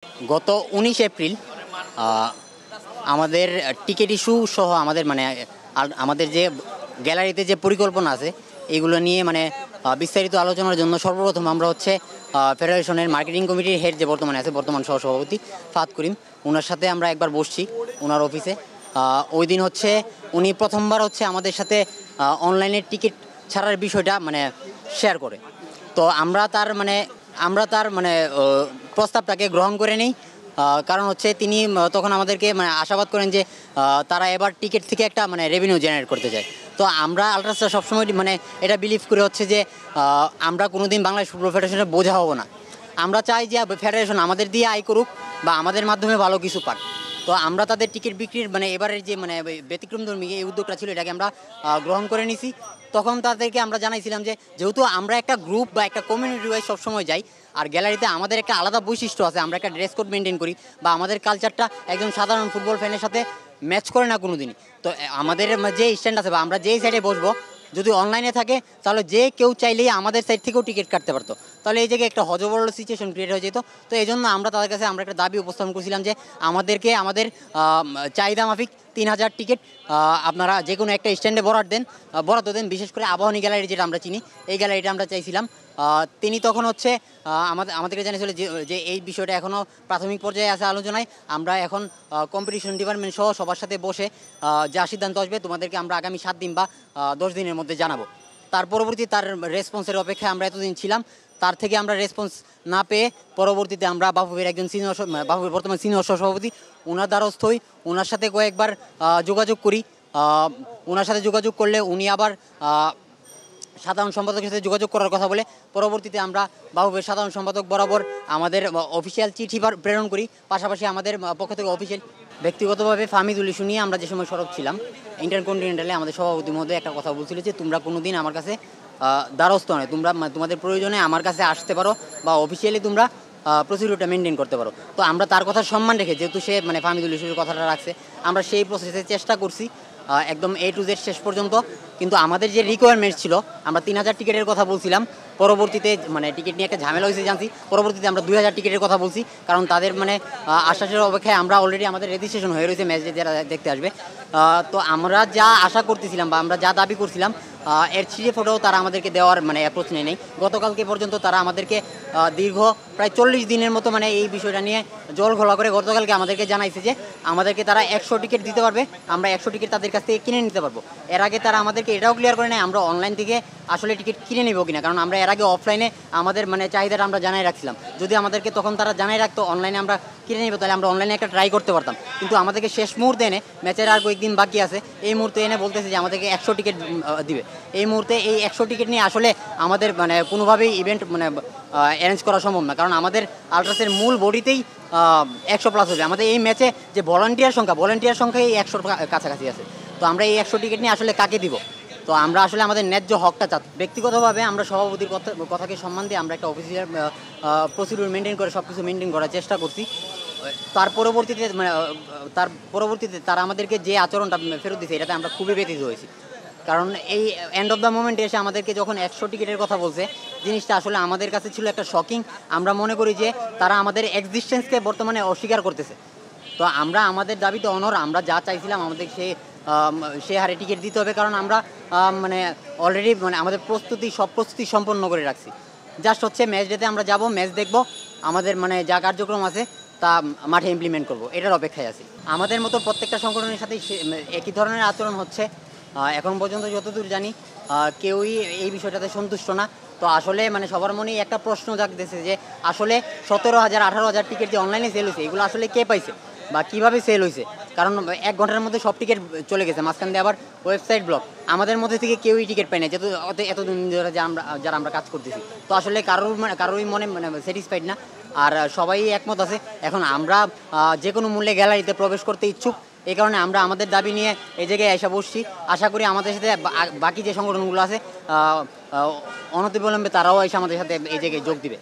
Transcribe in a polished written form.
গত ১৯ এপ্রিল আমাদের ticket issue সহ আমাদের আমাদের যে গ্যালারিতে যে পরিকল্পনা আছে এগুলো নিয়ে বিস্তারিত আলোচনার জন্য সর্বপ্রথম আমরা হচ্ছে ফেডারেশনের মার্কেটিং কমিটির হেড যে বর্তমান সহসভাপতি ফাদ করিম, ওনার সাথে আমরা একবার বসছি ওনার অফিসে। ওই দিন হচ্ছে উনি প্রথমবার হচ্ছে আমাদের সাথে অনলাইনে টিকিট ছাড়ার বিষয়টা শেয়ার করে। তো আমরা তার প্রস্তাবটাকে গ্রহণ করে নিই। কারণ হচ্ছে তিনি তখন আমাদেরকে আশাবাদ করেন যে তারা এবার টিকিট থেকে একটা রেভিনিউ জেনারেট করতে চায়। তো আমরা আলট্রাসটা সবসময় এটা বিলিভ করে হচ্ছে যে আমরা কোনোদিন বাংলাদেশ ফুটবল ফেডারেশনের বোঝা হব না। আমরা চাই যে ফেডারেশন আমাদের দিয়ে আয় করুক বা আমাদের মাধ্যমে ভালো কিছু পাক। তো আমরা তাদের টিকিট বিক্রির এবারের যে ব্যতিক্রমধর্মী এই উদ্যোগটা ছিল, এটাকে আমরা গ্রহণ করে নিছি। তখন তাদেরকে আমরা জানাইছিলাম যে যেহেতু আমরা একটা গ্রুপ বা একটা কমিউনিটি ওয়াইজ সবসময় যাই, আর গ্যালারিতে আমাদের একটা আলাদা বৈশিষ্ট্য আছে, আমরা একটা ড্রেস কোড মেনটেন করি বা আমাদের কালচারটা একজন সাধারণ ফুটবল ফ্যানের সাথে ম্যাচ করে না কোনো দিনই। তো আমাদের যে স্ট্যান্ড আছে বা আমরা যেই সাইডে বসবো, যদি অনলাইনে থাকে তাহলে যে কেউ চাইলেই আমাদের সাইড থেকেও টিকিট কাটতে পারতো। তাহলে এই জায়গায় একটা হজবরল সিচুয়েশন ক্রিয়েট হয়ে যেত। তো এই জন্য আমরা তাদের কাছে একটা দাবি উপস্থাপন করেছিলাম যে আমাদেরকে আমাদের চাহিদা মাফিক ৩,০০০ টিকিট আপনারা যে কোনো একটা স্ট্যান্ডে বরাদ্দ দেন। বিশেষ করে আবাহনী গ্যালারি, যেটা আমরা চিনি, এই গ্যালারিটা আমরা চাইছিলাম। তিনি তখন হচ্ছে আমাদেরকে জানিয়েছিল যে এই বিষয়টা এখনও প্রাথমিক পর্যায়ে আছে আলোচনায়। আমরা এখন কম্পিটিশন ডিপার্টমেন্ট সহ সবার সাথে বসে যা সিদ্ধান্ত আসবে তোমাদেরকে আমরা আগামী 7 দিন বা 10 দিনের মধ্যে জানাবো। তার পরবর্তী তার রেসপন্সের অপেক্ষায় আমরা এতদিন ছিলাম। তার থেকে আমরা রেসপন্স না পেয়ে পরবর্তীতে আমরা বাফুফের একজন বাফুফের বর্তমান সিনিয়র সভাপতি, ওনার দ্বারস্থ হই। ওনার সাথে কয়েকবার যোগাযোগ করি। ওনার সাথে যোগাযোগ করলে উনি আবার সাধারণ সম্পাদকের সাথে যোগাযোগ করার কথা বলে পরবর্তীতে আমরা বাফুফের সাধারণ সম্পাদক বরাবর আমাদের অফিসিয়াল চিঠি প্রেরণ করি। পাশাপাশি আমাদের পক্ষ থেকে অফিসিয়াল ব্যক্তিগতভাবে ফাহমিদুল ইস্যু নিয়ে আমরা যে সময় সরব ছিলাম ইন্টারকন্টিনেন্টালে, আমাদের সভাপতির মধ্যে একটা কথা বলছিল যে তোমরা কোনো দিন আমার কাছে দ্বারস্থ নয়, তোমরা তোমাদের প্রয়োজনে আমার কাছে আসতে পারো বা অফিসিয়ালি তোমরা প্রসিডিউরটা মেনটেন করতে পারো। তো আমরা তার কথা সম্মান রেখে, যেহেতু সে ফাহমিদুল ইস্যুর কথাটা রাখছে, আমরা সেই প্রসেসে চেষ্টা করছি একদম A to Z শেষ পর্যন্ত। কিন্তু আমাদের যে রিকোয়ারমেন্ট ছিল, আমরা ৩,০০০ টিকিটের কথা বলছিলাম। পরবর্তীতে টিকিট নিয়ে একটা ঝামেলা হয়েছে জানছি। পরবর্তীতে আমরা ২,০০০ টিকিটের কথা বলছি, কারণ তাদের আশ্বাসের অপেক্ষায় আমরা অলরেডি আমাদের রেজিস্ট্রেশন হয়ে রয়েছে ম্যাচ যারা দেখতে আসবে। তো আমরা যা আশা করতেছিলাম বা আমরা যা দাবি করছিলাম এর ছিঁড়ে ফোটাও তারা আমাদেরকে দেওয়ার অ্যাপ্রোচ নেই। গতকালকে পর্যন্ত তারা আমাদেরকে দীর্ঘ প্রায় 40 দিনের মতো এই বিষয়টা নিয়ে জল ঘোলা করে গতকালকে আমাদেরকে জানাইছে যে আমাদেরকে তারা 100 টিকিট দিতে পারবে, আমরা 100 টিকিট তাদের কাছ থেকে কিনে নিতে পারবো। এর আগে তারা আমাদেরকে এটাও ক্লিয়ার করে নেয় আমরা অনলাইন থেকে আসলে টিকিট কিনে নেবো কিনা, কারণ আমরা এর আগে অফলাইনে আমাদের চাহিদাটা আমরা জানাই রাখছিলাম। যদি আমাদেরকে তখন তারা জানাই রাখতো অনলাইনে আমরা কিনে নেবো, তাহলে আমরা অনলাইনে একটা ট্রাই করতে পারতাম। কিন্তু আমাদেরকে শেষ মুহূর্তে এনে, ম্যাচের আর কয়েকদিন বাকি আছে, এই মুহূর্তে এনে বলতেছে যে আমাদেরকে 100 টিকিট দিবে। এই মুহূর্তে এই 100 টিকিট নিয়ে আসলে আমাদের কোনোভাবেই ইভেন্ট অ্যারেঞ্জ করা সম্ভব না, কারণ আমাদের আলট্রাসের মূল বডিতেই 100+ হবে। আমাদের এই ম্যাচে যে ভলান্টিয়ার সংখ্যা এই 100 কাছাকাছি আছে। তো আমরা এই 100 টিকিট নিয়ে আসলে কাকে দিব? তো আমরা আসলে আমাদের ন্যায্য হকটা ব্যক্তিগতভাবে আমরা সভাপতির কথাকে সম্মান দিয়ে আমরা একটা অফিসিয়াল প্রসিডিউর মেনটেন করে সব কিছু মেনটেন করার চেষ্টা করছি। তার পরবর্তীতে তারা আমাদেরকে যে আচরণটা ফেরত দিয়েছে, এটাতে আমরা খুবই ব্যথিত হয়েছি। কারণ এই এন্ড অফ দ্য মোমেন্টে এসে আমাদেরকে যখন 100 টিকিটের কথা বলছে, জিনিসটা আসলে আমাদের কাছে ছিল একটা শকিং। আমরা মনে করি যে তারা আমাদের এক্সিস্টেন্সকে বর্তমানে অস্বীকার করতেছে। তো আমরা আমাদের দাবিতে অনর, আমরা যা চাইছিলাম আমাদের সে হারে টিকিট দিতে হবে, কারণ আমরা অলরেডি আমাদের সব প্রস্তুতি সম্পন্ন করে রাখছি। জাস্ট হচ্ছে ম্যাচ ডেতে আমরা যাব, ম্যাচ দেখব, আমাদের যা কার্যক্রম আছে তা মাঠে ইমপ্লিমেন্ট করব, এটার অপেক্ষায় আছি। আমাদের মতো প্রত্যেকটা সংগঠনের সাথে একই ধরনের আচরণ হচ্ছে। এখন পর্যন্ত যতদূর জানি কেউই এই বিষয়টাতে সন্তুষ্ট না। তো আসলে সবার মনেই একটা প্রশ্ন জাগতেছে যে আসলে 17,000 18,000 টিকিট যে অনলাইনে সেল হয়েছে, এগুলো আসলে কে পাইছে বা কীভাবে সেল হয়েছে? কারণ 1 ঘন্টার মধ্যে সব টিকিট চলে গেছে, মাঝখান দিয়ে আবার ওয়েবসাইট ব্লক। আমাদের মধ্যে থেকে কেউই টিকিট পাই না, যেহেতু এতদিন ধরে যারা আমরা কাজ করতেছি। তো আসলে কারোরই মনে স্যাটিসফাইড না, আর সবাই একমত আছে। এখন আমরা যে কোনো মূল্যে গ্যালারিতে প্রবেশ করতে ইচ্ছুক। এই কারণে আমরা আমাদের দাবি নিয়ে এই জায়গায় এসে বসছি। আশা করি আমাদের সাথে বাকি যে সংগঠনগুলো আছে অনতিবিলম্বে তারাও এসে আমাদের সাথে এই জায়গায় যোগ দিবে।